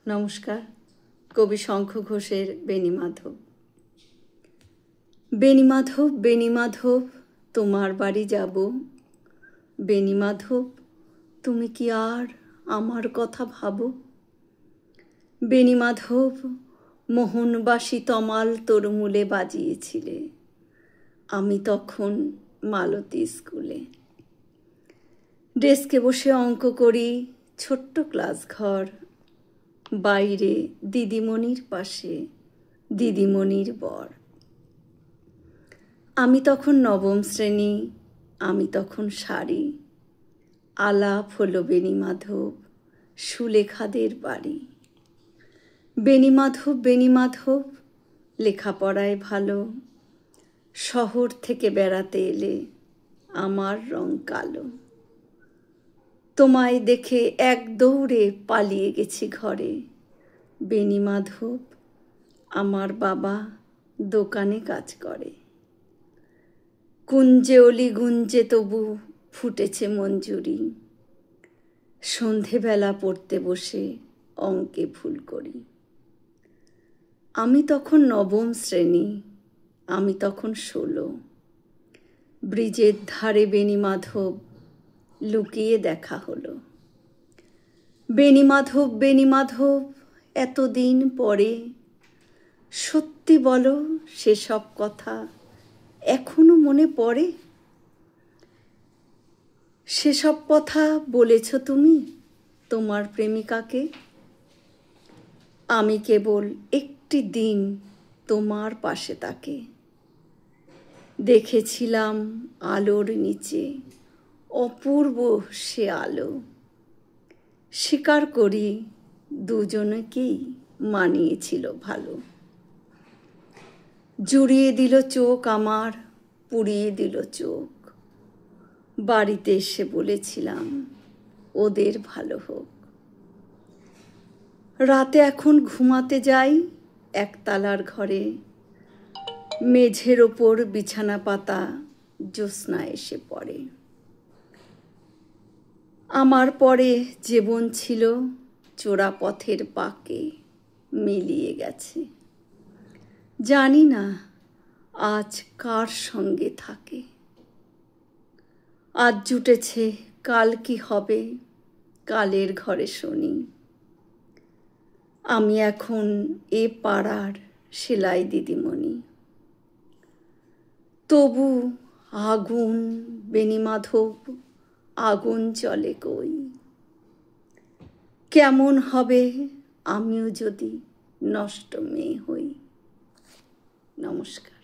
নমস্কার। কবি শঙ্খ ঘোষের বেণীমাধব। বেণীমাধব বেণীমাধব তোমার বাড়ি যাব। বেণীমাধব তুমি কি আর আমার কথা ভাবো? বেণীমাধব মোহনবাসী তমাল তরুমূলে বাজিয়েছিলে, আমি তখন মালতী স্কুলে। ডেস্কে বসে অঙ্ক করি, ছোট্ট ক্লাস ঘর, বাইরে দিদিমণির পাশে দিদিমণির বর। আমি তখন নবম শ্রেণী, আমি তখন শাড়ি। আলাপ হলো বেণীমাধব সুলেখাদের বাড়ি। বেণীমাধব বেণীমাধব লেখাপড়ায় ভালো, শহর থেকে বেড়াতে এলে আমার রং কালো। তোমায় দেখে এক দৌড়ে পালিয়ে গেছি ঘরে। বেণীমাধব আমার বাবা দোকানে কাজ করে। কুঞ্জে অলি গুঞ্জে তবু ফুটেছে মঞ্জুরি, সন্ধেবেলা পড়তে বসে অঙ্কে ভুল করি। আমি তখন নবম শ্রেণী, আমি তখন 16। ব্রিজের ধারে বেণীমাধব লুকিয়ে দেখা হলো। বেণীমাধব বেণীমাধব এতদিন পরে, সত্যি বলো সেসব কথা এখনো মনে পড়ে? সেসব কথা বলেছ তুমি তোমার প্রেমিকাকে? আমি কেবল একটি দিন তোমার পাশে তাকে দেখেছিলাম, আলোর নিচে অপূর্ব সে আলো। স্বীকার করি দুজনকেই মানিয়েছিল ভালো। জুড়িয়ে দিল চোখ আমার, পুড়িয়ে দিল চোখ। বাড়িতে এসে বলেছিলাম ওদের ভালো হোক। রাতে এখন ঘুমাতে যাই একতলার ঘরে, মেঝের ওপর বিছানা পাতা জ্যোৎস্না এসে পড়ে। আমার পরে জীবন ছিল চোরা পথের পাকে মিলিয়ে গেছে। জানি না আজ কার সঙ্গে থাকে। আজ জুটেছে কাল কি হবে, কালের ঘরে শুনি। আমি এখন এ পাড়ার সেলাই দিদিমণি। তবু আগুন বেণীমাধব, আগুন চলে কই। কেমন হবে আমিও যদি নষ্ট মেয়ে হই। নমস্কার।